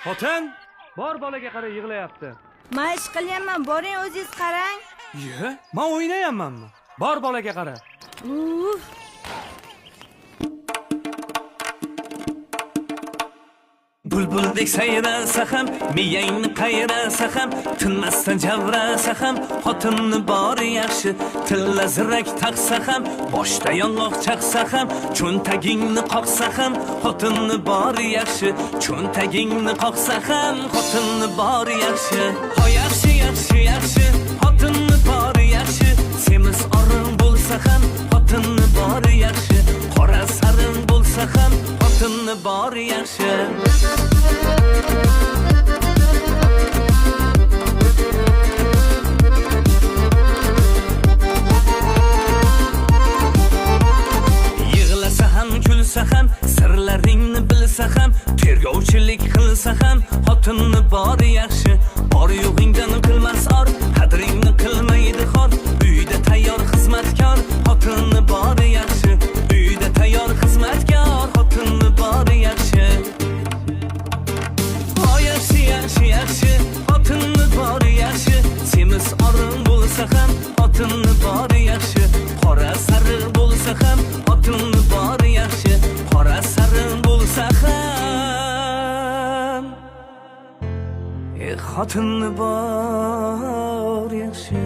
Xotin, bor bolaga qara yig'layapti. Men ish qilyapman, boring o'zingiz qarang. Ye, men o'ynayapmanmi? Bor bolaga qara. Bulbuldek sayrasa ham, miyangni qayrasa ham, tinmasdan javrasa ham, xotinni bori yaxshi, tilla zirak taqsa ham, boshda yong'oq chaqsa ham, cho'ntagingni qoqsa ham, xotinni bori yaxshi, cho'ntagingni qoqsa ham, xotinni bori yaxshi. Ho yaxshi, yaxshi, yaxshi, xotinni bori yaxshi, semiz orin bo'lsa ham, xotinni bori yaxshi, qora sarin bo'lsa ham, xotinni bori yaxshi. Yig'lasa ham, kulsa ham, sirlaringni bilsa ham, tergovchilik qilsa ham, xotinni bori yaxshi. Bor yo'g'ingdan qilmas or, qadringni qilmaydi xor. Uyda tayyor xizmatkor, xotinni bori yaxshi. Uyda tayyor xizmatkor, xotinni bori yaxshi. Yaxshi, yaxshi, yaxshi, xotinni bori yaxshi, semiz orin bo'lsa ham, xotinni bori yaxshi, qora sariq bo'lsa ham, xotinni bori yaxshi, qora sariq bo'lsa ham, xotinni bori yaxshi.